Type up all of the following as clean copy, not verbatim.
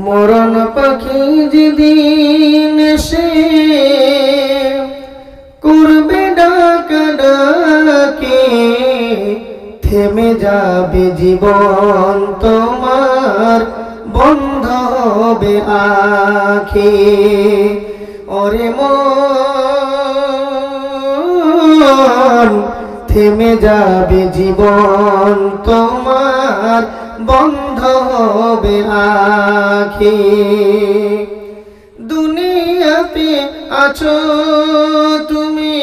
মরণ পাখি যেদিন এসে করবে ডাকাডাকি, থেমে যাবে জীবন তোমার, বন্ধ হবে আঁখি। ওরে মন, থেমে যাবে জীবন তোমার, বন্ধ হবে আঁখি। দুনিয়াতে আছো তুমি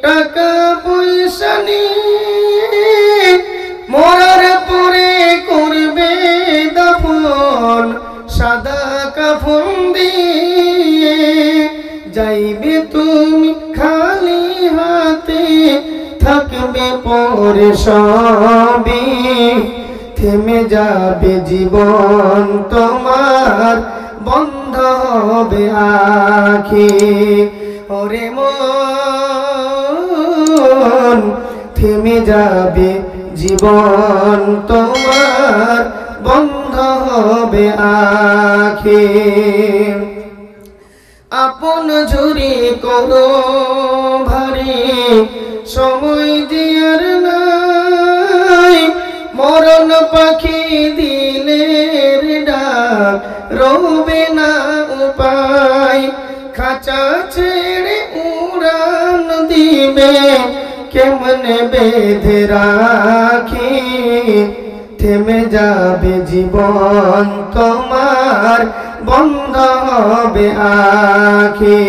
টাকা পয়সা নিয়ে, মরার পরে করবে দাফন সাদা কাফন দিয়ে। যাইবে তুমি খালি হাতে, থাকবে পরে সবই, থেমে যাবে জীবন তোমার, বন্ধ হবে আঁখি। ওরে মন, থেমে যাবে জীবন তোমার, বন্ধ হবে আঁখি। আপন ঝুরি করো ভারী, সময় দিয়ার নাই, মরণ পাখি দিলের ডাক, রবে না উপায়। খাঁচা ছেড়ে উড়ান দিবে, কেমনে বেঁধে রাখি, থেমে যাবে জীবন তোমার, বন্ধ হবে আঁখি।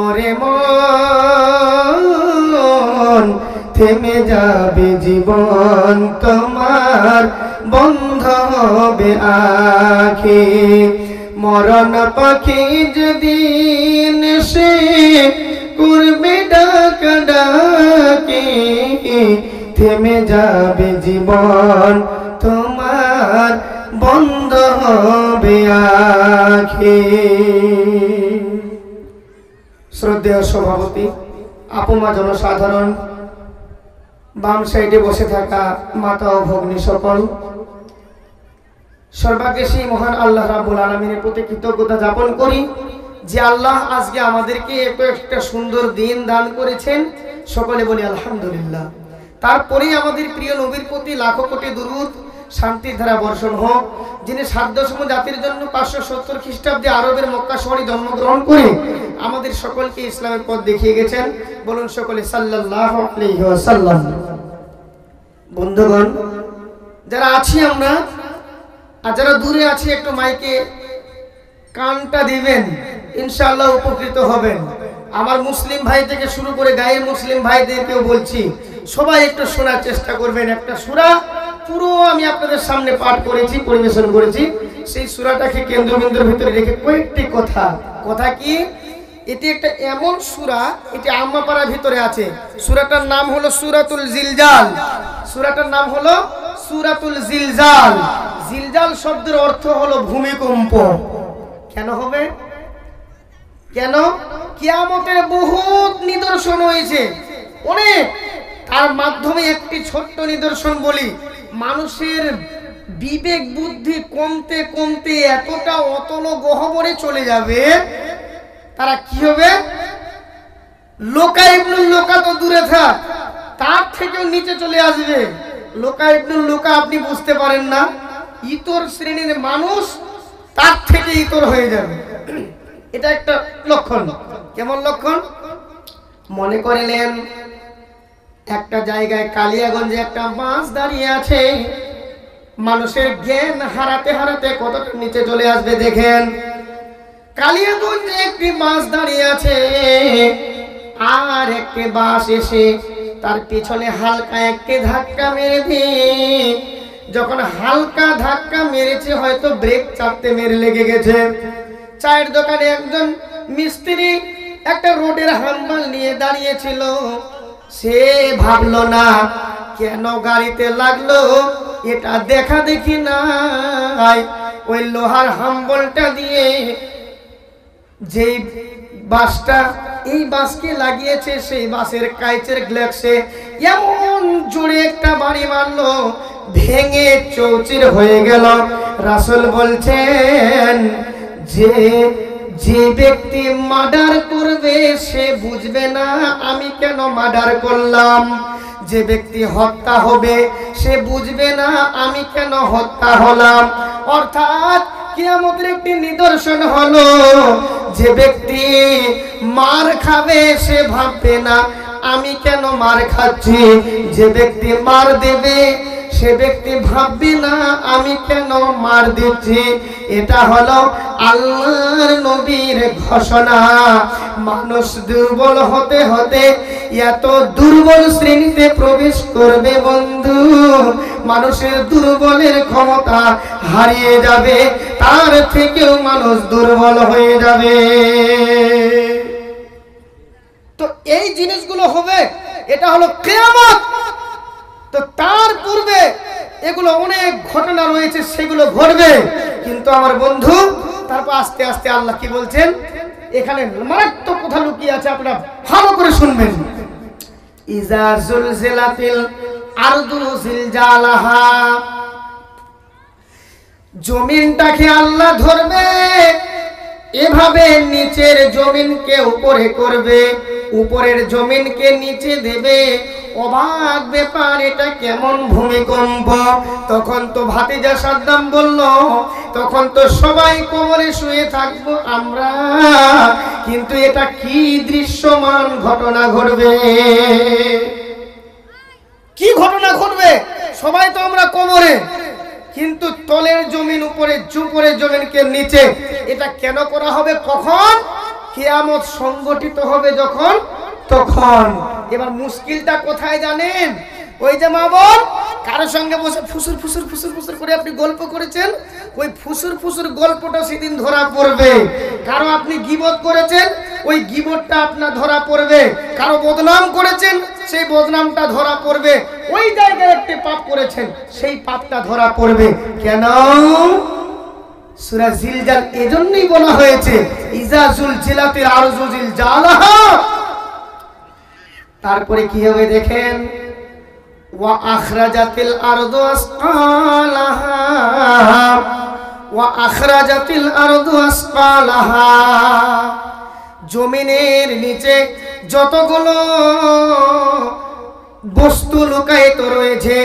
ওরে মন, থেমে যাবে জীবন তোমার, বন্ধ হবে আঁখি। মরণ পাখি যেদিন সে করবে ডাকাডাকি, থেমে যাবে জীবন তোমার, বন্ধ হবে আঁখি। শ্রদ্ধেয় সভাপতি, আপমা জনসাধারণ, বাম সাইডে বসে থাকা মাতা ও ভগ্নী সকল, সর্বাগ্রেসী মহান আল্লাহ রাব্বুল আলামিনের প্রতি কৃতজ্ঞতা জ্ঞাপন করি যে আল্লাহ আজকে আমাদেরকে একটা সুন্দর দিন দান করেছেন। সকলে বলি আলহামদুলিল্লাহ। তারপরেই আমাদের প্রিয় নবীর প্রতি লাখো কোটি দুরূদ শান্তির ধারা বর্ষণ হোক, যিনি ৭ জাতির জন্য ৫৭০ খ্রিস্টাব্দে আরবের মক্কা শহরে জন্মগ্রহণ করে আমাদের সকলকে ইসলামের পথ দেখিয়ে গেছেন। বলুন সকলে সাল্লাল্লাহু আলাইহি ওয়াসাল্লাম। বন্ধুগণ, যারা আছি আমরা আর যারা দূরে আছি, একটু মাইকে কানটা দিবেন, ইনশাআল্লাহ উপকৃত হবেন। আমার মুসলিম ভাই থেকে শুরু করে গায়ের মুসলিম ভাইদেরকেও বলছি, সবাই একটু শোনার চেষ্টা করবেন। একটা সূরা পুরো আমি আপনাদের সামনে পাঠ করেছি, পরিবেশন করেছি। সেই সূরাটাকে কেন্দ্রবিন্দুর ভিতরে রেখে কয়েকটি কথা কি, এটি একটা এমন সূরা, এটি আম্মাপাড়ার ভিতরে আছে। সূরাটার নাম হলো সূরাতুল জিলজাল। সূরাটার নাম হলো সূরাতুল জিলজাল। জিলজাল শব্দের অর্থ হলো ভূমিকম্প। কেন হবে? কেন? কিয়ামতের বহুত নিদর্শন হয়েছে অনেক, তার মাধ্যমে একটি ছোট্ট নিদর্শন বলি। মানুষের বিবেক বুদ্ধি কমতে কমতে এতটা অতল গহ্বরে চলে যাবে, তারা কি হবে? লোকা ইবনুল লোকা তো দূরে থাক, তার থেকেও নিচে চলে আসবে। লোকা ইবনুল লোকা আপনি বুঝতে পারেন না, ইতর শ্রেণীর মানুষ তার থেকে ইতর হয়ে যাবে। এটা একটা লক্ষণ। কেমন লক্ষণ? মনে করিলেন একটা জায়গায় কালিয়াগঞ্জে একটা বাস দাঁড়িয়ে আছে, মানুষের জ্ঞান হারাতে হারাতে কতটা নিচে চলে আসবে দেখেন। কালিয়াগঞ্জে একটি বাস দাঁড়িয়ে আছে, আর একটি বাস এসে তার পিছনে হালকা একটি ধাক্কা মেরে দিয়ে, যখন হালকা ধাক্কা মেরেছে হয়তো ব্রেক চাপতে মেরে লেগে গেছে। চায়ের দোকানে একজন মিস্ত্রি একটা রোডের হাম্বাল নিয়ে দাঁড়িয়েছিল, সে ভাবলো না কেন গাড়িতে লাগলো, এটা দেখা দেখি নাই। ওই লোহার হাম্বলটা দিয়ে যেই বাসটা এই বাসকে লাগিয়েছে, সেই বাসের কাইচের গ্লাসে এমন জোরে একটা বাড়ি মারলো, ভেঙে চৌচির হয়ে গেল। রাসূল বলছেন যে যে ব্যক্তি মার্ডার করবে সে বুঝবে না আমি কেন মার্ডার করলাম, যে ব্যক্তি হত্যা হবে সে বুঝবে না আমি কেন হত্যা হলাম। অর্থাৎ কিয়ামতের একটি নিদর্শন হলো, যে ব্যক্তি মার খাবে সে ভাববে না আমি কেন মার খাচ্ছি, যে ব্যক্তি মার দেবে সে ব্যক্তি ভাববে না আমি কেন মার দিচ্ছি। এটা হলো আল্লাহর নবীর ঘোষণা। মানুষ দুর্বল হতে হতে এত দুর্বল শ্রেণীতে প্রবেশ করবে বন্ধু, মানুষের দুর্বলের ক্ষমতা হারিয়ে যাবে, তার থেকেও মানুষ দুর্বল হয়ে যাবে। তো এই জিনিসগুলো হবে, এটা হলো কিয়ামত। তো তার পূর্বে এগুলো অনেক ঘটনা রয়েছে, সেগুলো ঘটবে। কিন্তু আমার বন্ধু, তারপর আস্তে আস্তে আল্লাহ কি বলছেন, এখানে মারাত্মক কথা লুকিয়ে আছে, আপনারা ভালো করে শুনবেন। ইজা জুলজিলাতিল আরদু জিলজালাহা, জমিনটাকে আল্লাহ ধরবে, এভাবে নিচের জমিনকে উপরে করবে, উপরের জমিনকে নিচে দেবে। অবাক ব্যাপার, এটা কেমন ভূমিকম্প! তখন তো ভাতিজা সাদ্দাম বলল, তখন তো সবাই কবরে শুয়ে থাকবো আমরা, কিন্তু এটা কি দৃশ্যমান ঘটনা ঘটবে, কি ঘটনা ঘটবে? সবাই তো আমরা কবরে, কিন্তু তলের জমিন উপরে, উপরের জমিনকে নিচে। এটা কেন করা হবে? কখন? কিয়ামত সংগঠিত হবে যখন, তখন। এবার মুশকিলটা কোথায় জানেন? ওই যে মা বোন কারো সঙ্গে বসে ফুসুর ফুসুর ফুসুর ফুসুর করে আপনি গল্প করেছেন, ওই ফুসুর ফুসুর গল্পটা সেদিন ধরা পড়বে। কারো আপনি গীবত করেছেন, ওই গীবতটা আপনার ধরা পড়বে। কারো বদনাম করেছেন, সেই বদনামটা ধরা পড়বে। ওই জায়গায় একটি পাপ করেছেন, সেই পাপটা ধরা পড়বে। কেন? সূরা জিলজাল এজন্যই বলা হয়েছে ইজা জুলজিলাতিল আরজু জিলজালাহা। তারপরে কি হবে দেখেন, ওয়া আখরাজাতিল আরদু আসকালাহা, ওয়া আখরাজাতিল আরদু আসকালাহা। জমিনের নিচে যতগুলো বস্তু লুকায়িত রয়েছে,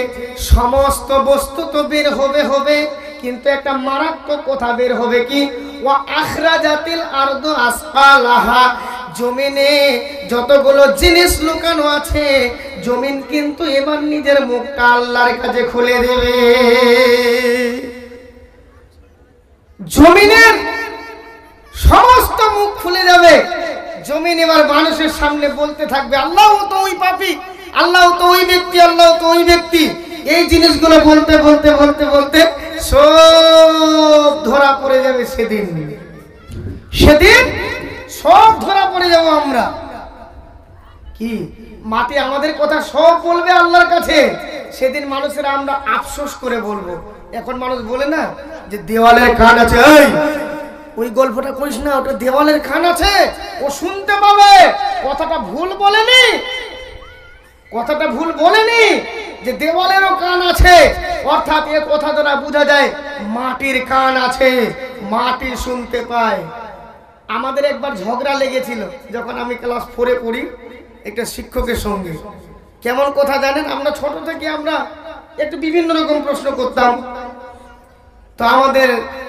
সমস্ত বস্তু তো বের হবে, কিন্তু একটা মারাত্মক কথা বের হবে, কি? ওয়া আখরাজাতিল আরদু আসকালাহা। জমিনে যতগুলো জিনিস লুকানো আছে, জমিন কিন্তু এবার নিজের মুখটা আল্লাহর কাছে খুলে দেবে। জমিনের সমস্ত মুখ খুলে যাবে। জমিন এবার মানুষের সামনে বলতে থাকবে, আল্লাহ তো ওই পাপী, আল্লাহ তো ওই ব্যক্তি, আল্লাহ তো ওই ব্যক্তি। এই জিনিসগুলো বলতে বলতে বলতে বলতে সব ধরা পড়ে যাবে। সেদিন সব ধরা পড়ে যাব আমরা। কি মাটি আমাদের কথা সব বলবে আল্লাহর কাছে। সেদিন মানুষেরা আমরা আফসোস করে বলবো। এখন মানুষ বলে না যে দেওয়ালের কান আছে, ওই গল্পটা করিস না, ওটা দেওয়ালের কান আছে, ও শুনতে পাবে। কথাটা ভুল বলেনি, কথাটা ভুল বলেনি, যে দেওয়ালেরও কান আছে। অর্থাৎ এ কথা দ্বারা বোঝা যায় মাটির কান আছে, মাটি শুনতে পায়। আমাদের একবার ঝগড়া লেগেছিল যখন আমি ক্লাস 4-এ পড়ি, একটা শিক্ষকের সঙ্গে। কেমন কথা জানেন? আমরা ছোট থেকে আমরা একটু বিভিন্ন রকম প্রশ্ন করতাম। তো আমাদের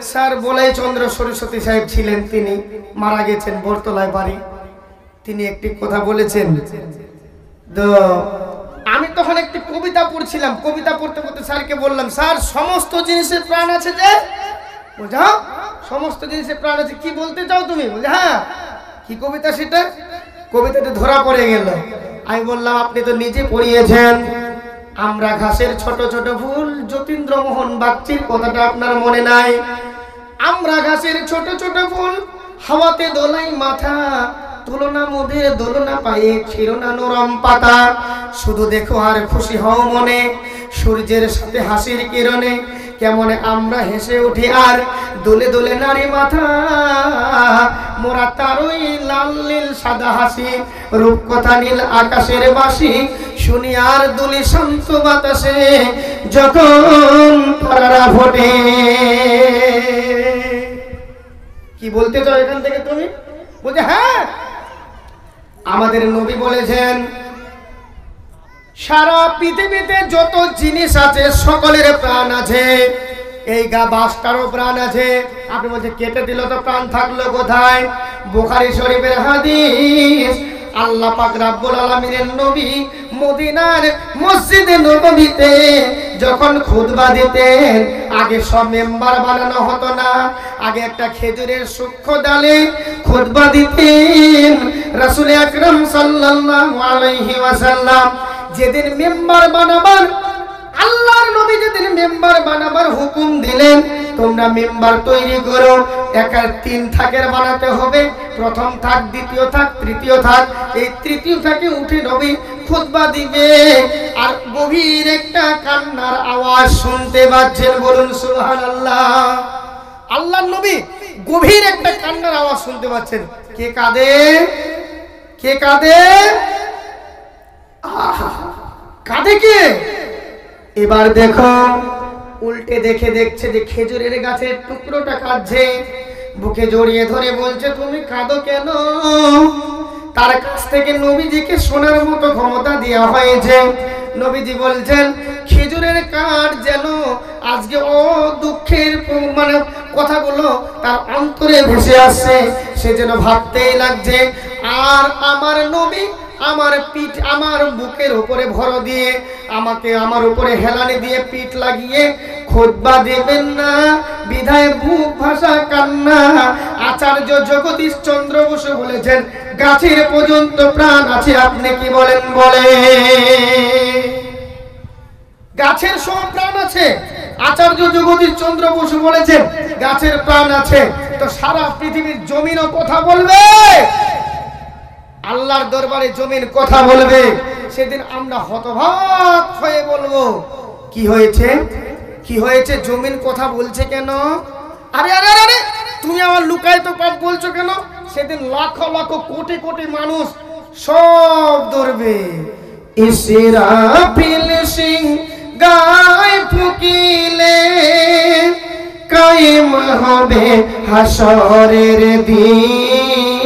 স্যার বলাই চন্দ্র সরস্বতী সাহেব ছিলেন, তিনি মারা গেছেন, বরতলায় বাড়ি। তিনি একটি কথা বলেছেন। তো আমি তখন একটি কবিতা পড়ছিলাম, কবিতা পড়তে পড়তে স্যারকে বললাম, স্যার সমস্ত জিনিসের প্রাণ আছে যে? বুঝা, সমস্ত জিনিসের প্রাণ আছে, কি বলতে চাও তুমি? বলে হ্যাঁ। কি কবিতা সেটা? কবিতাটা ধরা পড়ে গেল। আমি বললাম, আপনি তো নিজে পড়িয়েছেন, আমরা ঘাসের ছোট ছোট ফুল, যতীন্দ্রমোহন বাগচির কথাটা আপনার মনে নাই? আমরা ঘাসের ছোট ছোট ফুল, হাওয়াতে দোলাই মাথা, তুলনা মোদের দোলনা পায়ে, ছিড়না নরম পাতা। শুধু দেখো আর খুশি হও মনে, সূর্যের সাথে হাসির কিরণে, কেমন আমরা হেসে উঠি আর দোলে দোলে নারী মাথা, মোরা তারই লাল নীল সাদা হাসি, রূপকথা নীল আকাশের বাসি, শুনি আর দুলি শান্ত বাতাসে যখন তারারা ফোটে। কি বলতে চাও এখান থেকে তুমি? বলছে হ্যাঁ, আমাদের নবী বলেছেন সারা পৃথিবীতে যত জিনিস আছে সকলের প্রাণ আছে, এই বাসটারও প্রাণ আছে। আপনি বলছেন কেটে দিল তো প্রাণ থাকলো কোথায়? বুখারী শরীফের হাদিস, আল্লাহ পাক রব্বুল আলামিনের নবী মদিনার মসজিদে নববীতে যখন খুতবা দিতেন, আগে সব মেম্বার বানানো হতো না, আগে একটা খেজুরের সূক্ষ্ম ডালে খুতবা দিতেন রাসূল আকরাম সাল্লাল্লাহু আলাইহি ওয়াসাল্লাম। যেদিন মেম্বার বানাবার আল্লাহর নবী যেদিন মেম্বার বানাবার হুকুম দিলেন, তোমরা মেম্বার তৈরি করো, একার 3 থাকের বানাতে হবে, প্রথম থাক, দ্বিতীয় থাক, তৃতীয় থাক। এই তৃতীয় থাকে উঠে নবী খুতবা দিবে, আর গভীর একটা কান্নার আওয়াজ শুনতে পাচ্ছেন, বলুন সুবহানাল্লাহ। আল্লাহর নবী গভীর একটা কান্নার আওয়াজ শুনতে পাচ্ছেন। কে কাঁদে? কে কাঁদে? কাঁদে কে? এবার দেখো উল্টে দেখছে যে খেজুরের গাছের টুকরোটা কাঁদছে, বুকে জড়িয়ে ধরে বলছে তুমি কাঁদো কেন? তার কাছ থেকে নবীজিকে শোনার মতো ক্ষমতা দেওয়া হয়েছে। নবীজি বলছেন খেজুরের কাঠ যেন আজকে ও দুঃখের মানে কথাগুলো তার অন্তরে ভেসে আসছে, সে যেন ভাবতেই লাগছে আর আমার নবী আমার পিঠ আমার বুকের উপরে ভর দিয়ে আমাকে আমার উপরে হেলানি দিয়ে পিঠ লাগিয়ে খুতবা দেবেন না, বিধায় বুক ভাষা কান্না। আচার্য জগদীশ চন্দ্র বসু বলেছেন গাছের পর্যন্ত প্রাণ আছে, আপনি কি বলেন? বলে গাছের সব প্রাণ আছে। আচার্য জগদীশ চন্দ্র বসু বলেছেন গাছের প্রাণ আছে। তো সারা পৃথিবীর জমিনও কথা বলবে, আল্লাহর দরবারে জমিন কথা বলবে। সেদিন আমরা হতবাক হয়ে বলবো কি হয়েছে? কি হয়েছে? জমিন কথা বলছে কেন? আরে আরে আরে তুমি আমার লুকায় তো পাপ বলছো কেন? সেদিন লাখ লাখ কোটি কোটি মানুষ সব ধরবে। ইসরাফিল সিং গায় ফুকিলে কায়েম হবে হাসরের দিন,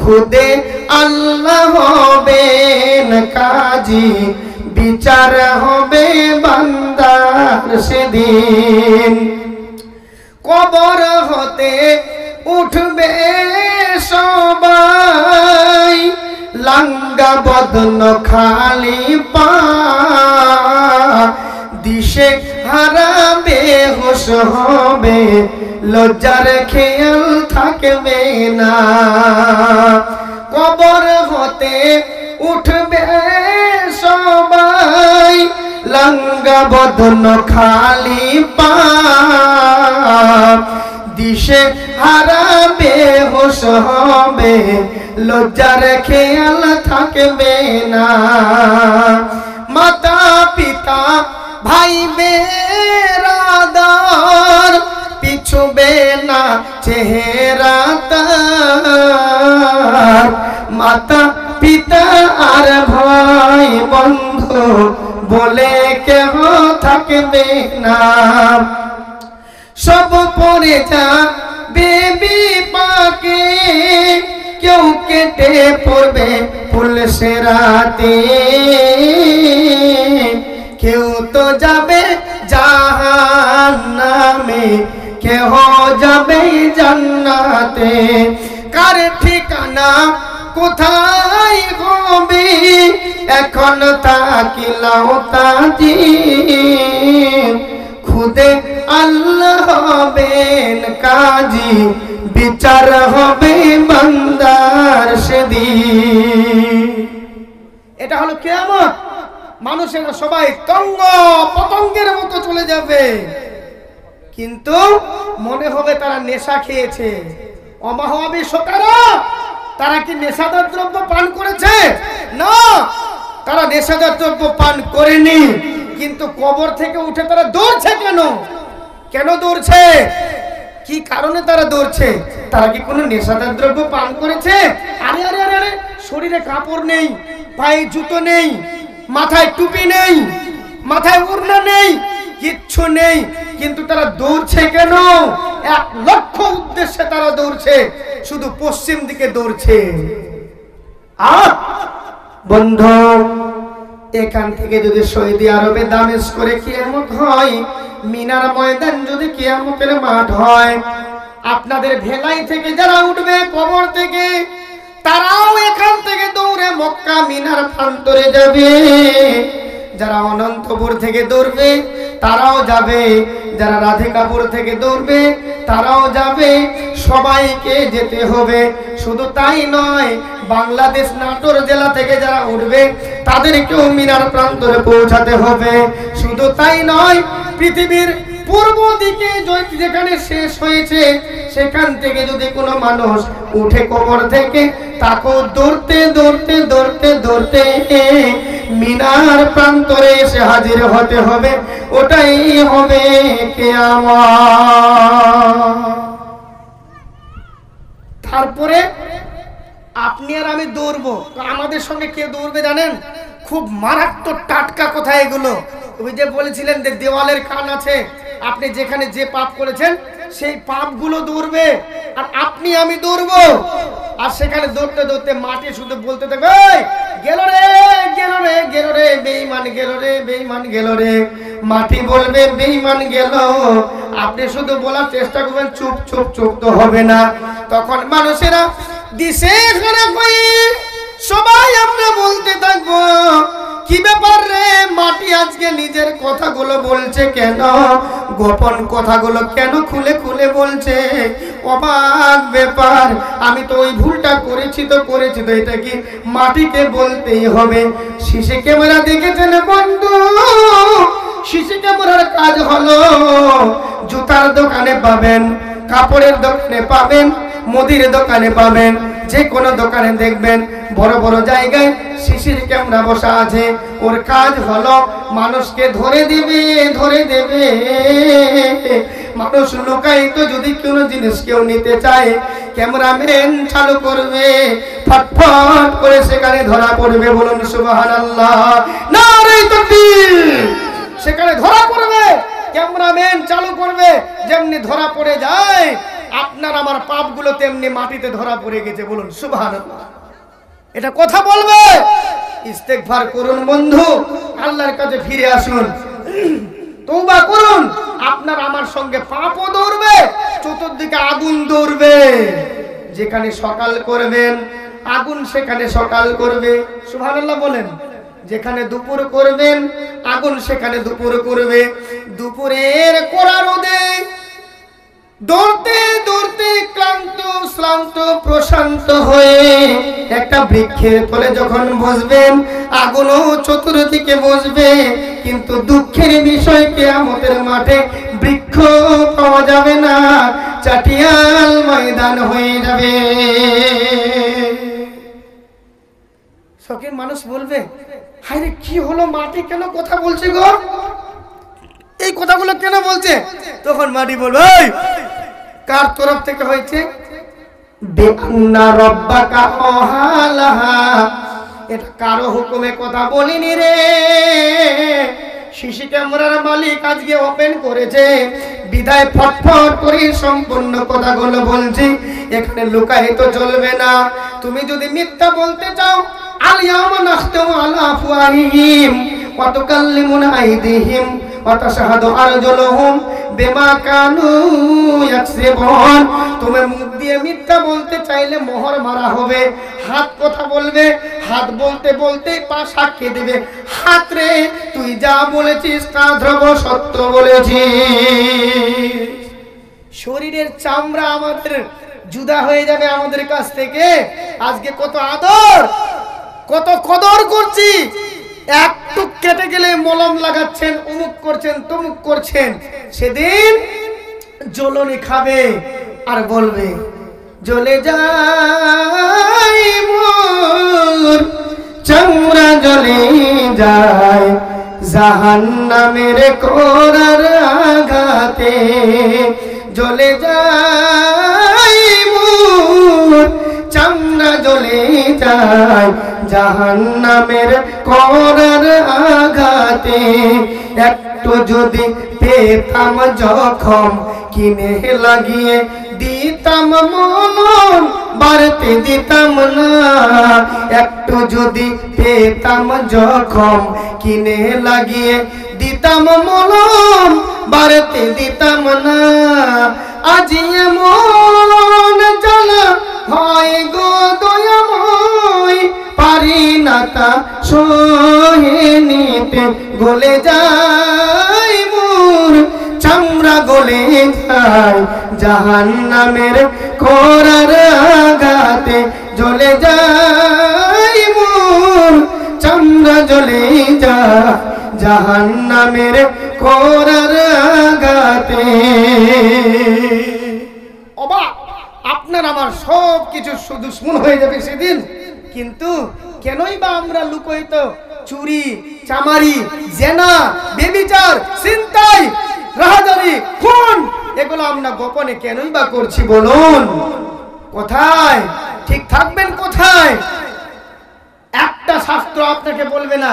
খুদে আল্লাহ হবেন কাজী, বিচার হবে বান্দার সেদিন। কবর হতে উঠবে সবাই, লাঙ্গা বদন খালি পা, দিশে হারাবে হুঁশ হবে, লজ্জার খেয়াল থাকবে না। কবর হতে উঠবে সবাই, লাঙ্গা বদন খালি পা, দিশে হারাবে হুঁশ হবে, লজ্জার খেয়াল থাকবে না। মাতা পিতা ভাই বেরাদার পিছুবে না চেহারা তার, মাতা পিতা আর ভাই বন্ধু বলে কেহ থাকবে না। সব পরে যাবে বিপাকে, কেউ কেটে পড়বে ফুল সেরাতে, কেউ তো যাবে জাহান্নামে, কেহ যাবে জান্নাতে। কার ঠিকানা কোথায় হবে এখন তাকিলাও তাজি, খুদে আল্লাহ হবেন কাজী, বিচার হবে বান্দার সেদিন। এটা হলো কিয়ামত। মানুষেরা সবাই তঙ্গ পতঙ্গের মতো চলে যাবে, কিন্তু মনে হবে তারা নেশা খেয়েছে। অমাহবী শোকারা, তারা কি নেশাদার দ্রব্য পান করেছে? না, তারা নেশাদার দ্রব্য পান করেনি, কিন্তু কবর থেকে উঠে তারা দৌড়ছে কেন? কেন দৌড়ছে? কি কারণে তারা দৌড়ছে? তারা কি কোনো নেশাদার দ্রব্য পান করেছে? আরে আরে আরে আরে, শরীরে কাপড় নেই, পায়ে জুতো নেই, মাথায় টুপি নেই, মাথায় ওড়না নেই, কিচ্ছু নেই, কিন্তু তারা দৌড়ছে কেন? এক লক্ষ্য উদ্দেশ্যে তারা দৌড়ছে, শুধু পশ্চিম দিকে দৌড়ছে। বন্ধু, এখান থেকে যদি সৌদি আরবে দামেস্ক করে কিয়ামত হয়, মিনার ময়দান যদি কিয়ামতের মাঠ হয়, আপনাদের ভেলাই থেকে যারা উঠবে কবর থেকে, তারাও এখান থেকে দৌড়ে মক্কা মিনার প্রান্তরে যাবে। যারা অনন্তপুর থেকে দৌড়বে তারাও যাবে, যারা রাধিকাপুর থেকে দৌড়বে তারাও যাবে, সবাইকে যেতে হবে। শুধু তাই নয়, বাংলাদেশ নাটোর জেলা থেকে যারা উঠবে তাদেরকেও মিনার প্রান্তরে পৌঁছাতে হবে। শুধু তাই নয়, পৃথিবীর পূর্ব দিকে যেখানে শেষ হয়েছে সেখান থেকে যদি কোনো মানুষ উঠে কবর থেকে, তাকেও দৌড়তে দৌড়তে দৌড়তে দৌড়তে মিনার প্রান্তরে এসে হাজির হতে হবে। ওটাই হবে কিয়ামত। তারপরে আপনি আর আমি দৌড়বো। আমাদের সঙ্গে কে দৌড়বে জানেন? খুব মারাত্মক টাটকা কথা এগুলো। ওই যে বলেছিলেন যে দেওয়ালের কান আছে, আপনি যেখানে যে পাপ করেছেন সেই পাপগুলো দৌড়বে, আর আপনি আমি দৌড়বো। আর সেখানে দৌড়তে দৌড়তে মাটি শুধু বলতে থাকবে, গেল রে গেল রে গেল রে বেঈমান, গেল রে বেঈমান, গেল রে। মাটি বলবে বেঈমান গেল, আপনি শুধু বলার চেষ্টা করবেন চুপ চুপ চুপ, তো হবে না। তখন মানুষেরা দিশে খারাপ হয়ে সবাই আমরা বলতে থাকবো, কি ব্যাপার রে, মাটি আজকে নিজের কথাগুলো বলছে কেন? গোপন কথাগুলো কেন খুলে খুলে বলছে? অবাক ব্যাপার, আমি তো ওই ভুলটা করেছি তো এটা কি মাটিকে বলতেই হবে? সিসি ক্যামেরা দেখেছেন বন্ধু? সিসি ক্যামেরার কাজ হলো, জুতার দোকানে পাবেন, কাপড়ের দোকানে পাবেন, মুদির দোকানে পাবেন, যে কোনো দোকানে দেখবেন বড় বড় জায়গায় সিসির ক্যামেরা বসা আছে। ওর কাজ হলো মানুষকে ধরে দেবে, ধরে দেবে। মানুষ লুকায়িত যদি কোনো জিনিস কেউ নিতে চায়, ক্যামেরাম্যান চালু করবে, ফটফট করে সেখানে ধরা পড়বে। বলুন সুবহানাল্লাহ, নারে তাকবীর। সেখানে ধরা পড়বে, ক্যামেরাম্যান চালু করবে, যেমনি ধরা পড়ে যায় আপনার আমার পাপগুলো তেমনি মাটিতে ধরা পড়ে গেছে। বলুন সুবহানাল্লাহ। এটা কথা বলবে। ইস্তেগফার করুন বন্ধু, আল্লাহর কাছে ফিরে আসুন, তওবা করুন। আপনার আমার সঙ্গে পাপও দৌড়বে, চতুর্দিকে আগুন দৌড়বে। যেখানে সকাল করবেন আগুন সেখানে সকাল করবে। সুবহানাল্লাহ বলেন। যেখানে দুপুর করবেন আগুন সেখানে দুপুর করবে। দুপুরের কড়া রোদে দৌড়তে দৌড়তে ক্লান্ত শ্রান্ত প্রশান্ত হয়ে একটা বৃক্ষের তলে যখন বসবেন, আগুনও চতুর্দিকে বসবে। কিন্তু দুঃখের বিষয়, কিয়ামতের মাঠে বৃক্ষ পাওয়া যাবে না, চাটিয়াল ময়দান হয়ে যাবে। শখের মানুষ বলবে, হায়রে কি হলো, মাটি কেন কথা বলছে গো, এই কথাগুলো কেন বলছে? তখন মাটি বলবে, কার তরফ থেকে হয়েছে? বেআন্না রব্বাকা আহালাহা, এটা কারো হুকুমে কথা বলিনি রে। সিসি ক্যামেরার মালিক আজকে ওপেন করেছে, বিদায় ফটফট করে সম্পূর্ণ কথাগুলো বলছি। এখানে লুকায়িত চলবে না। তুমি যদি মিথ্যা বলতে চাও, আল-ইয়াওমা নাখতামু আলা আফওয়াহিহিম ওয়া তুকাল্লিমুনা আইদিহিম ওয়া তাশহাদু আরজুলুহুম বিমা কানু ইয়াকসিবুন। তুমি মুখ দিয়ে মিথ্যা বলতে চাইলে মোহর মারা হবে। হাত কথা বলবে, হাত বলতে বলতে পা সাক্ষী দেবে, হাত রে তুই যা বলেছিস তা ধ্রুব সত্য বলেছিস। শরীরের চামড়া আমাদের জুদা হয়ে যাবে আমাদের কাছ থেকে। আজকে কত আদর, কত কদর করছি, একটু কেটে গেলে মলম লাগাচ্ছেন, অমুক করছেন, তমুক করছেন। সেদিন জ্বলনি খাবে আর বলবে, জ্বলে যায় মোর চামড়া, জ্বলে যায় জাহান্নামের করার আঘাতে জ্বলে যায় মোর চামড়া জ্বলে যায় জাহান্নামের করার আঘাতে একটু যদি পেতাম জখম কিনে লাগিয়ে দিতাম মলম বাড়তে দিতাম না একটু যদি পেতাম জখম কিনে লাগিয়ে দিতাম মলম বাড়তে দিতাম না আজ এমন জ্বালা হয় গো দয়াময় পারি না তা সহে নিতে গলে যায় মোর চামড়া গলে যায় জাহান্নামের করার আঘাতে জ্বলে যায় মোর চামড়া জ্বলে যায় জাহান্নামের করার আঘাতে। অবাক আপনার আমার সব কিছু শুধু শুন হয়ে যাবে সেদিন, কিন্তু কেনই বা আমরা লুকোয়িত চুরি চামারি জেনা বেবিচার ছিনতাই রাহাজানি খুন এগুলো আমরা গোপনে কেনই বা করছি বলুন? কোথায় ঠিক থাকবেন কোথায়? একটা শাস্ত্র আপনাকে বলবে না,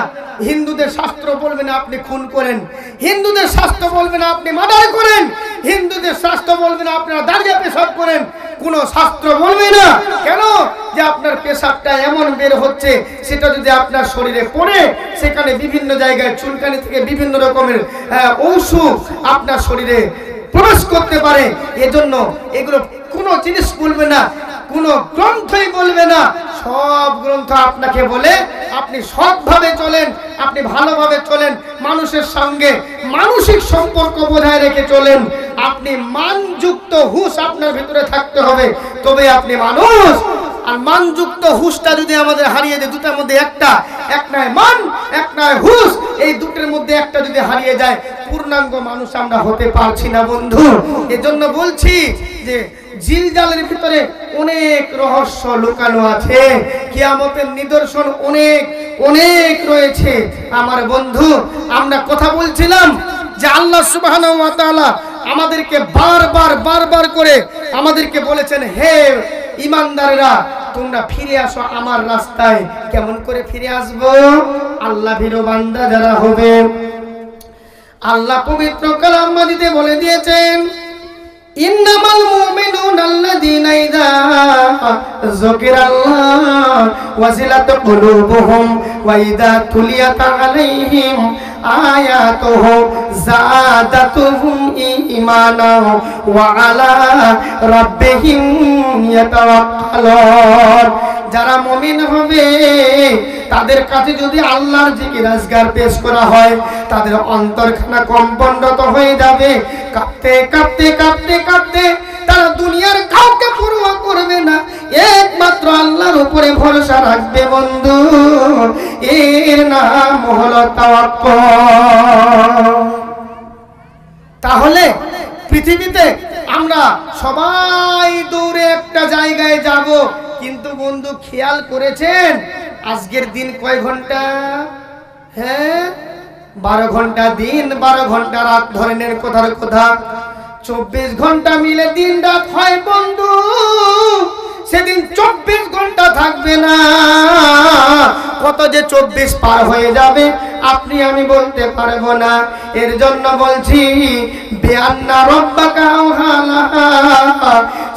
হিন্দুদের শাস্ত্র বলবে না আপনি খুন করেন, হিন্দুদের শাস্ত্র বলবে না আপনি মার্ডার করেন, হিন্দুদের শাস্ত্র বলবে না আপনারা দাঁড়িয়ে পেশাব করেন, কোনো শাস্ত্র বলবে না। কেন? যে আপনার পেশাবটা এমন বের হচ্ছে সেটা যদি আপনার শরীরে পড়ে সেখানে বিভিন্ন জায়গায় চুলকানি থেকে বিভিন্ন রকমের ঔষধ আপনার শরীরে প্রবেশ করতে পারে। এজন্য এগুলো কোনো জিনিস বলবে না, কোনো গ্রন্থই বলবে না। সব গ্রন্থ আপনাকে বলে আপনি সৎভাবে চলেন, আপনি ভালোভাবে চলেন, মানুষের সঙ্গে মানসিক সম্পর্ক বজায় রেখে চলেন। আপনি মানযুক্ত হুঁশ আপনার ভিতরে থাকতে হবে, তবে আপনি মানুষ। আর মানযুক্ত হুঁশটা যদি আমাদের হারিয়ে যায়, দুটার মধ্যে এক নয় মান এক নয় হুঁশ, এই দুটোর মধ্যে একটা যদি হারিয়ে যায় পূর্ণাঙ্গ মানুষ আমরা হতে পারছি না বন্ধু। এজন্য বলছি যে জিলজালের ভিতরে অনেক রহস্য লুকানো আছে, কিয়ামতের নিদর্শন অনেক অনেক রয়েছে আমার বন্ধু। আমরা কথা বলছিলাম যে আল্লাহ সুবহানাহু ওয়া তাআলা আমাদেরকে বারবার করে আমাদেরকে বলেছেন, হে ঈমানদারেরা তোমরা ফিরে আসো আমার রাস্তায়। কেমন করে ফিরে আসবো? আল্লাহ ভীরু বান্দা যারা হবে, আল্লাহ পবিত্র কালাম মাজিদে বলে দিয়েছেন, ইন্নামাল মুমিনুনা আল্লাযীনা ইযা যুকিরাল্লাহ ওয়াজিলাত কুলুবুহুম ওয়া ইযা তুলিয়াত আলাইহিম আয়াতুহু যাদাতুহুম ঈমানা ওয়া আলা রাব্বিহিম ইয়াতাওয়াক্কালুন। যারা মুমিন হবে তাদের কাছে যদি আল্লাহর জিকির আজকার পেশ করা হয় তাদের অন্তরখানা কম্পনরত হয়ে যাবে, কাঁপতে কাঁপতে কাঁপতে কাঁপতে তারা দুনিয়ার কাউকে পরোয়া করবে না, একমাত্র আল্লাহর উপরে ভরসা রাখবে বন্ধু। এর নাম হলো তাওয়াক্কুল। তাহলে পৃথিবীতে আমরা সবাই দৌড়ে একটা জায়গায় যাব, কিন্তু বন্ধু খেয়াল করেছেন আজকের দিন কয় ঘন্টা? হ্যাঁ 12 ঘন্টা দিন 12 ঘন্টা রাত, ধরে নেন কোথার কথা 24 ঘন্টা মিলে দিন রাত হয় বন্ধু। সেদিন 24 ঘন্টা থাকবে না, কত যে 24 পার হয়ে যাবে আপনি আমি বলতে পারবো না। এর জন্য বলছি বিআন্না রব্বাকা আওহালাহা,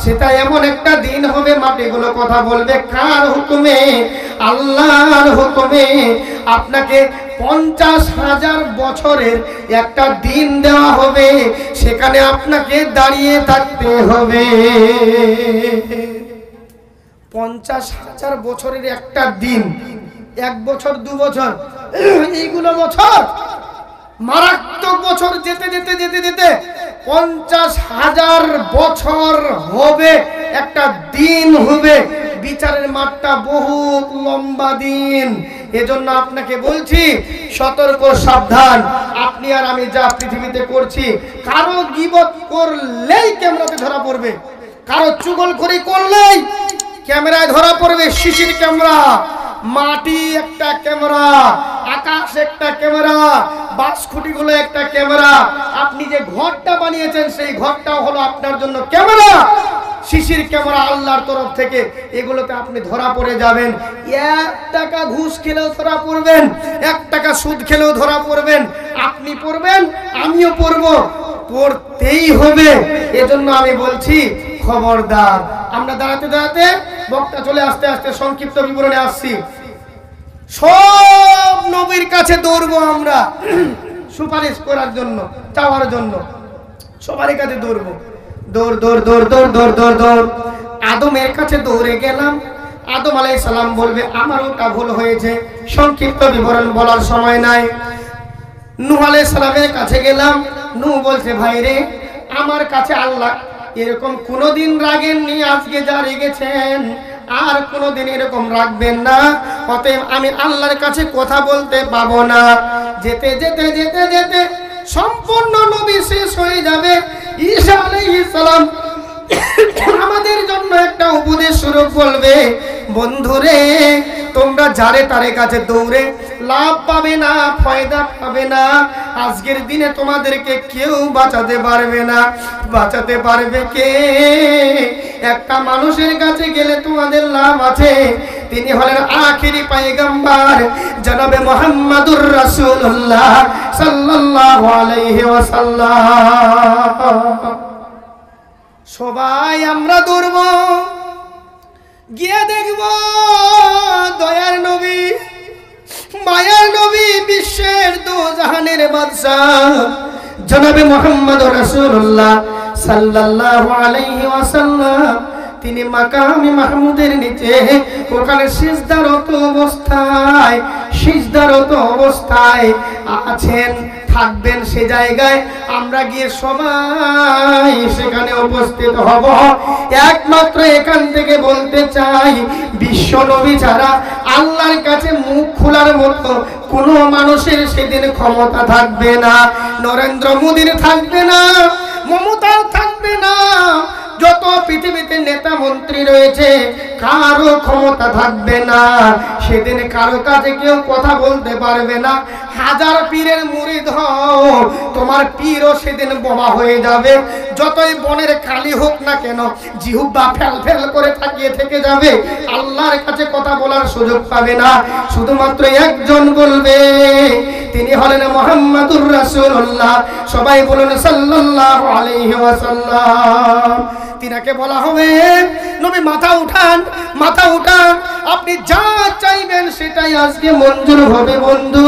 সেটা এমন একটা দিন হবে মাটিগুলো কথা বলবে কার হুকুমে? আল্লাহর হুকুমে। আপনাকে 50,000 বছরের একটা দিন দেওয়া হবে, সেখানে আপনাকে দাঁড়িয়ে থাকতে হবে। 50,000 বছরের একটা দিন, 1 বছর 2 বছর এইগুলো বছর, মারাত্মক বছর যেতে যেতে যেতে যেতে 50,000 বছর হবে, একটা দিন হবে। বিচারের মাঠটা বহুত লম্বা দিন। এজন্য আপনাকে বলছি সতর্ক সাবধান। আপনি আর আমি যা পৃথিবীতে করছি, কারো গীবত করলেই ক্যামেরাতে ধরা পড়বে, কারো চুগলখড়ি করলেই ক্যামেরায় ধরা পড়বে। শিশির ক্যামেরা, মাটি একটা ক্যামেরা, আকাশ একটা ক্যামেরা, বাঁশখুঁটিগুলো একটা ক্যামেরা, আপনি যে ঘরটা বানিয়েছেন সেই ঘরটাও হলো আপনার জন্য ক্যামেরা, শিশির ক্যামেরা আল্লাহর তরফ থেকে। এগুলোতে আপনি ধরা পড়ে যাবেন। 1 টাকা ঘুষ খেলেও ধরা পড়বেন, 1 টাকা সুদ খেলেও ধরা পড়বেন। আপনি পড়বেন, আমিও পড়ব, পড়তেই হবে। এজন্য আমি বলছি খবরদার। আমরা দাঁড়াতে দাঁড়াতে বক্তা চলে আসতে আসতে সংক্ষিপ্ত বিবরণে আসছি। সব নবীর কাছে দৌড়বো আমরা সুপারিশ করার জন্য, চাওয়ার জন্য সবার কাছে দৌড়বো। দৌড় দৌড় দৌড় দৌড় দৌড় দৌড় দৌড় আদমের কাছে দৌড়ে গেলাম। আদম আলাইহিস সালাম বলবে আমার ওটা ভুল হয়েছে, সংক্ষিপ্ত বিবরণ বলার সময় নাই। নূহ আলাইহিস সালামের কাছে গেলাম। নূহ বলছে ভাই রে, আমার কাছে আল্লাহ এরকম কোনোদিন রাগেননি, আজকে যা রেগেছেন আর কোনোদিন এরকম রাখবেন না, অতএব আমি আল্লাহর কাছে কথা বলতে পাবো না। যেতে যেতে যেতে যেতে সম্পূর্ণ নবী শেষ হয়ে যাবে। ঈসা আলাইহিস সালাম আমাদের জন্য একটা উপদেশ স্বরূপ বলবে, বন্ধুরে তোমরা যারে তারে কাছে দৌড়ে লাভ পাবে না, ফায়দা পাবে না। আজকের দিনে তোমাদেরকে কেউ বাঁচাতে পারবে না। বাঁচাতে পারবে কে? একটা মানুষের কাছে গেলে তোমাদের লাভ আছে, তিনি হলেন আখিরি পয়গম্বর জনাবে মুহাম্মাদুর রাসূলুল্লাহ সাল্লাল্লাহু আলাইহি ওয়াসাল্লাম। সবাই আমরা দৌড়ব, গিয়ে দেখব দয়ার নবী, মায়ার নবী, বিশ্বের দু জাহানের বাদশাহ জনাবে মুহাম্মাদুর রাসূলুল্লাহ সাল্লাল্লাহু আলাইহি ওয়াসাল্লাম। তিনি মাকামে মাহমুদের নিচে ওখানে সিজদারত অবস্থায় আছেন, থাকবেন। সে জায়গায় আমরা গিয়ে সবাই সেখানে উপস্থিত হব। একমাত্র এখান থেকে বলতে চাই, বিশ্ব নবী ছাড়া আল্লাহর কাছে মুখ খোলার মতো কোনো মানুষের সেদিন ক্ষমতা থাকবে না। নরেন্দ্র মোদীর থাকবে না, মমতার থাকবে না, যত পৃথিবীতে নেতা মন্ত্রী রয়েছে কারো ক্ষমতা থাকবে না। সেদিন কারো কাছে কেউ কথা বলতে পারবে না। হাজার পীরের মুরিদ হও, তোমার পীরও সেদিন বোমা হয়ে যাবে। যতই বনের কালি হোক না কেন, জিহ্বা ফেল ফেল করে তাকিয়ে থেকে যাবে, আল্লাহর কাছে কথা বলার সুযোগ পাবে না। শুধুমাত্র একজন বলবে, তিনি হলেন মুহাম্মাদুর রাসূলুল্লাহ। সবাই বলুন সাল্লাল্লাহু আলাইহি ওয়াসাল্লাম। তিনাকে বলা হবে, নবী মাথা উঠান, মাথা উঠান, আপনি যা চাইবেন সেটাই আজকে মঞ্জুর হবে বন্ধু।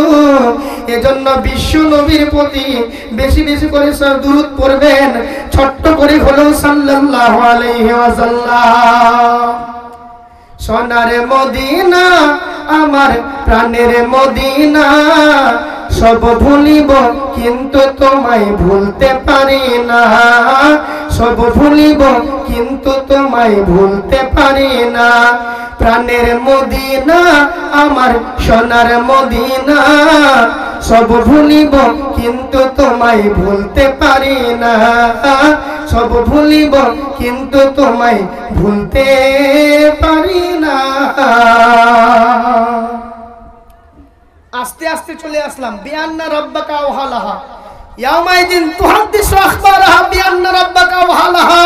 এজন্য বিশ্ব নবীর প্রতি বেশি বেশি করে দুরূদ পড়বেন, ছোট্ট করে হলেও সাল্লাল্লাহু আলাইহি ওয়াসাল্লাম। সোনার মদিনা আমার প্রাণের মদিনা, সব ভুলিব কিন্তু তোমায় ভুলতে পারি না। সব ভুলিব কিন্তু তোমায় ভুলতে পারি না। প্রাণের মদিনা আমার সোনার মদিনা, সব ভুলিব কিন্তু তোমায় ভুলতে পারি না। সব ভুলিব কিন্তু তোমায় ভুলতে পারি না। আস্তে আস্তে চলে আসলাম। বিআন্না রাব্বাকা ওয়াহালাহা ইয়াউমাইদিন তুহাদ্দিসু আখবারাহা বিআন্না রাব্বাকা ওয়াহালাহা।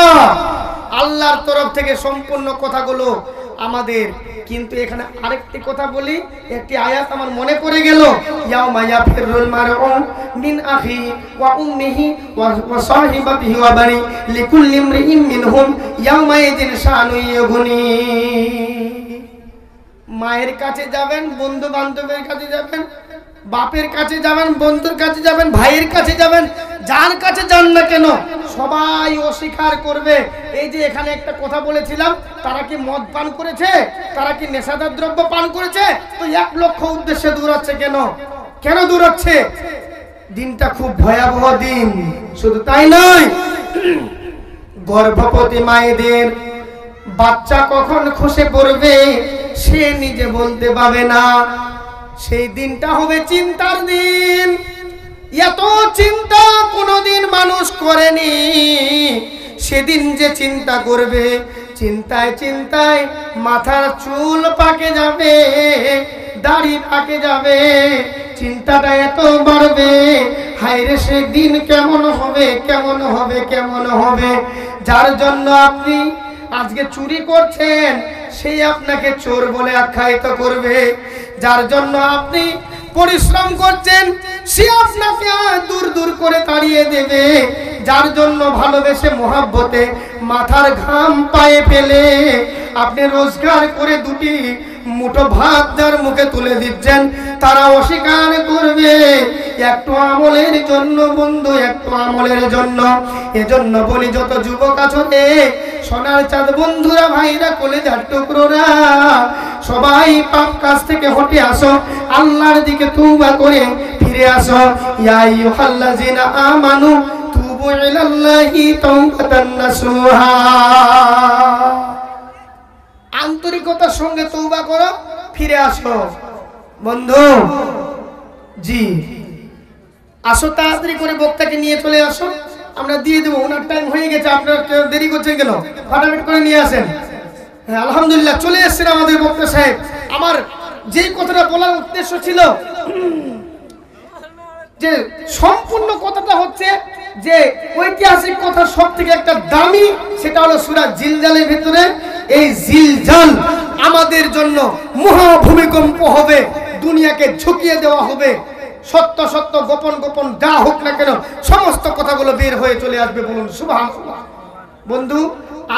আল্লাহর তরফ থেকে সম্পূর্ণ কথাগুলো আমাদের। কিন্তু এখানে আরেকটি কথা বলি, একটি আয়াত আমার মনে পড়ে গেল। ইয়াউমা ইয়াফিরুল মারউ মিন আখি ওয়া উম্মিহি ওয়া সাহিবাতিহি ওয়া বানি লিকুল্লি ইমরিইন মিনহুম ইয়াউমাইদিন শানুন ইউগনি। মায়ের কাছে যাবেন, বন্ধু বান্ধবের কাছে যাবেন, বাপের কাছে যাবেন, বন্ধুর কাছে যাবেন, ভাইয়ের কাছে যাবেন, যার কাছে যান না কেন সবাই অস্বীকার করবে। এই যে এখানে একটা কথা বলেছিলাম, তারা কি মদ পান করেছে, তারা কি নেশাদার দ্রব্য পান করেছে, তো 1 লক্ষ উদ্দেশ্যে দৌড়াচ্ছে কেন? কেন দৌড়াচ্ছে? দিনটা খুব ভয়াবহ দিন। শুধু তাই নয়, গর্ভবতী মায়েদের বাচ্চা কখন খসে পড়বে সে নিজে বলতে পারবে না। সেই দিনটা হবে চিন্তার দিন। এত চিন্তা কোনোদিন মানুষ করেনি। সেদিন যে চিন্তা করবে, চিন্তায় চিন্তায় মাথার চুল পাকে যাবে, দাড়ি পাকে যাবে, চিন্তাটা এত বাড়বে, হায়রে সেদিন কেমন হবে, কেমন হবে, কেমন হবে। যার জন্য আপনি আজকে চুরি করছেন, সেই আপনাকে চোর বলে আখ্যায়িত করবে। যার জন্য আপনি পরিশ্রম করছেন, সে আপনাকে দূর দূর করে তাড়িয়ে দেবে। যার জন্য ভালোবেসে মহাব্বতে মাথার ঘাম পায়ে ফেলে আপনি রোজগার করে দুটি মুঠো ভাত যার মুখে তুলে দিচ্ছেন, তারা অস্বীকার করবে। একটু আমলের জন্য বন্ধু, একটু আমলের জন্য। এজন্য বলি যত যুবক আছো রে, সোনার চাঁদ বন্ধুরা, ভাইরা, কলেজার টুকরোরা, সবাই পাপ কাজ থেকে হটে আসো, আল্লাহর দিকে তওবা করে ফিরে আসো। ইয়া আইয়ুহাল্লাযিনা আমানু তুবু ইলাল্লাহি তাওবাতান নাসুহা। আন্তরিকতার সঙ্গে তওবা করো, ফিরে আসো। বন্ধু জি, আসো, তাড়াতাড়ি করে বক্তাকে নিয়ে চলে আসো, আমরা দিয়ে দেবো। ওনার টাইম হয়ে গেছে, আপনারা দেরি করছেন কেন? ফাটাফাট করে নিয়ে আসেন। হ্যাঁ, আলহামদুলিল্লাহ চলে এসেছেন আমাদের বক্তা সাহেব। আমার যেই কথাটা বলার উদ্দেশ্য ছিল যে সম্পূর্ণ কথাটা হচ্ছে যে ঐতিহাসিক কথা সব থেকে একটা দামি, সেটা হলো সূরা জিলজালের ভিতরে এই জিলজাল আমাদের জন্য মহা ভূমিকম্প হবে, দুনিয়াকে ঝুঁকিয়ে দেওয়া হবে। সত্য সত্য, গোপন গোপন যা হোক না কেন সমস্ত কথাগুলো বের হয়ে চলে আসবে। বলুন সুবহানাল্লাহ। বন্ধু,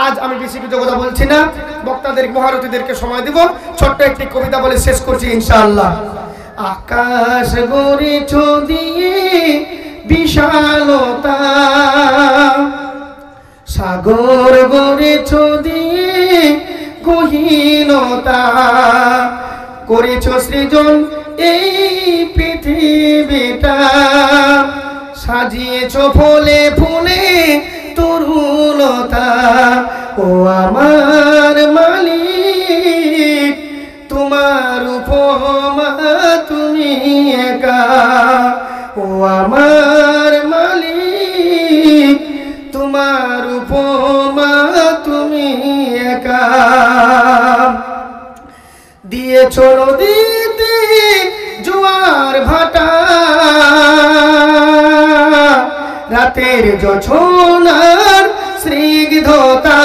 আজ আমি বেশি কিছু কথা বলছি না, বক্তাদের মহারথীদেরকে সময় দেব। ছোট্ট একটি কবিতা বলে শেষ করছি ইনশাআল্লাহ। আকাশ গড়েছ দিয়ে বিশালতা, সাগর গড়েছ দিয়ে গহীনতা, করেছ সৃজন এই পৃথিবীটা, সাজিয়েছ ফুলে ফুলে তরুলতা। ও আমার মালিক, তোমার উপমা তুমি একা। ও আমার মালিক, তোমার উপমা তুমি একা। দিয়েছ নদীতে জোয়ার ভাটা, রাতের জোছনার স্নিগ্ধতা,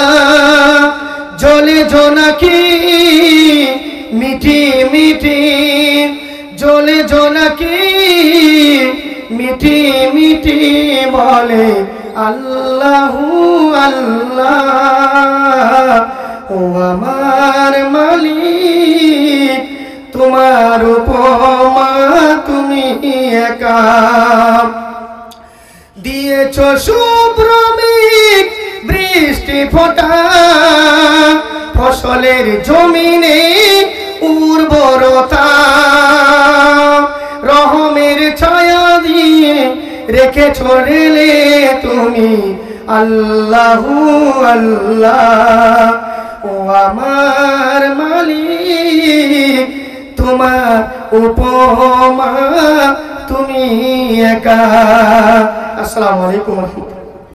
জলে জোনাকি মিঠি মিঠি, জলে জোনাকি মিঠি মিঠি বলে আল্লাহু আল্লাহ। ও আমার মালিক, তোমার উপমা তুমি একা। দিয়েছ শুভ্র মেঘ বৃষ্টি ফোঁটা, ফসলের জমিনে উর্বরতা, রহমের ছায়া দিয়ে রেখেছ রেলে তুমি আল্লাহু আল্লাহ। ও আমার মালিক, তোমার উপমা তুমি একা। আসসালামু আলাইকুম।